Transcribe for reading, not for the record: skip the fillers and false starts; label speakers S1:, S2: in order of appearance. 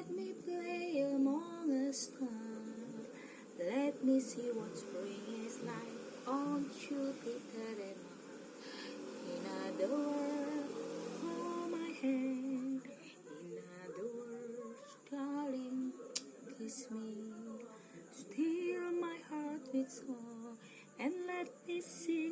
S1: let me play among the stars. Let me see what spring is like on Jupiter and Mars. In other words, hold my hand. In other words, darling, kiss me. Steal my heart with song and let me see